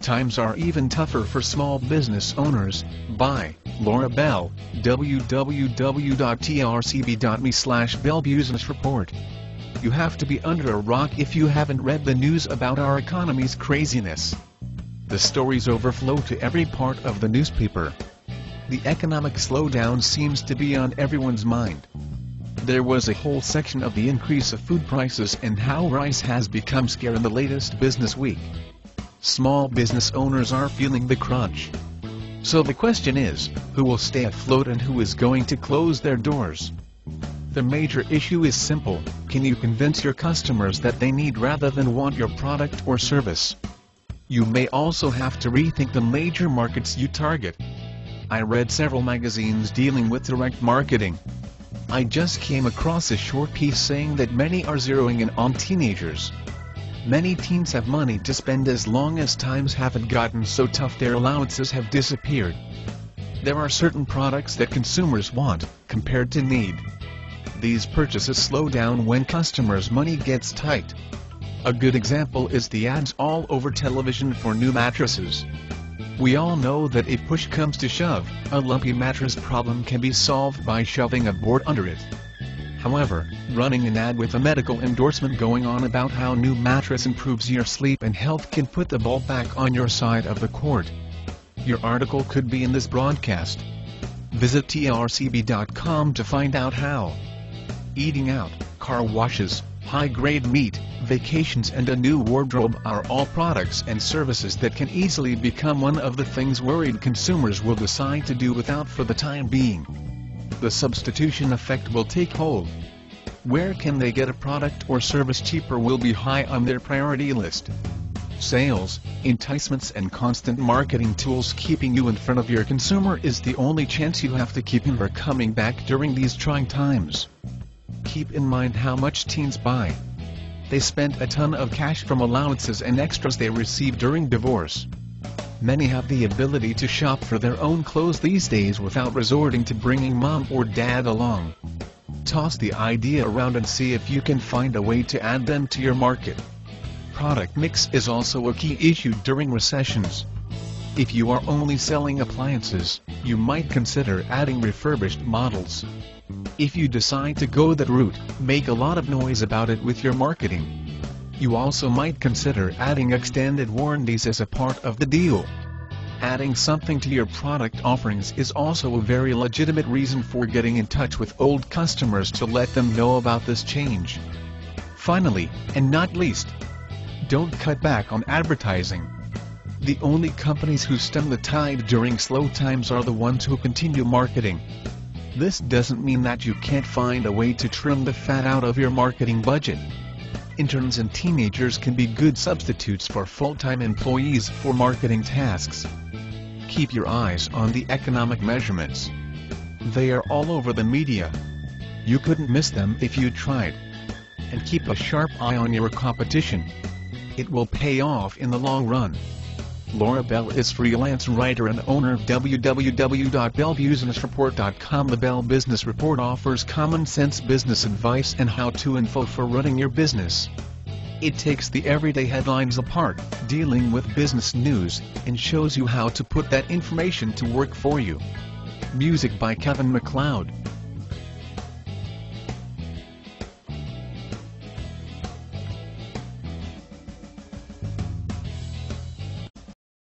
Times are even tougher for small business owners, by Laura Bell, www.trcb.me/BellBusinessReport. You have to be under a rock if you haven't read the news about our economy's craziness. The stories overflow to every part of the newspaper. The economic slowdown seems to be on everyone's mind. There was a whole section of the increase of food prices and how rice has become scarce in the latest Business Week. Small business owners are feeling the crunch. So the question is, who will stay afloat and who is going to close their doors? The major issue is simple: can you convince your customers that they need rather than want your product or service? You may also have to rethink the major markets you target. I read several magazines dealing with direct marketing. I just came across a short piece saying that many are zeroing in on teenagers. Many teens have money to spend as long as times haven't gotten so tough their allowances have disappeared. There are certain products that consumers want, compared to need. These purchases slow down when customers' money gets tight. A good example is the ads all over television for new mattresses. We all know that if push comes to shove, a lumpy mattress problem can be solved by shoving a board under it. However, running an ad with a medical endorsement going on about how new mattress improves your sleep and health can put the ball back on your side of the court. Your article could be in this broadcast. Visit trcb.com to find out how. Eating out, car washes, high-grade meat, vacations and a new wardrobe are all products and services that can easily become one of the things worried consumers will decide to do without for the time being. The substitution effect will take hold. Where can they get a product or service cheaper will be high on their priority list. Sales, enticements and constant marketing tools keeping you in front of your consumer is the only chance you have to keep him or coming back during these trying times. Keep in mind how much teens buy. They spend a ton of cash from allowances and extras they receive during divorce. Many have the ability to shop for their own clothes these days without resorting to bringing mom or dad along. Toss the idea around and see if you can find a way to add them to your market. Product mix is also a key issue during recessions. If you are only selling appliances, you might consider adding refurbished models. If you decide to go that route, make a lot of noise about it with your marketing. You also might consider adding extended warranties as a part of the deal. Adding something to your product offerings is also a very legitimate reason for getting in touch with old customers to let them know about this change. Finally, and not least, don't cut back on advertising. The only companies who stem the tide during slow times are the ones who continue marketing. This doesn't mean that you can't find a way to trim the fat out of your marketing budget. Interns and teenagers can be good substitutes for full-time employees for marketing tasks. Keep your eyes on the economic measurements. They are all over the media. You couldn't miss them if you tried. And keep a sharp eye on your competition. It will pay off in the long run. Laura Bell is freelance writer and owner of www.bellbusinessreport.com. The Bell Business Report offers common sense business advice and how-to info for running your business. It takes the everyday headlines apart, dealing with business news, and shows you how to put that information to work for you. Music by Kevin MacLeod.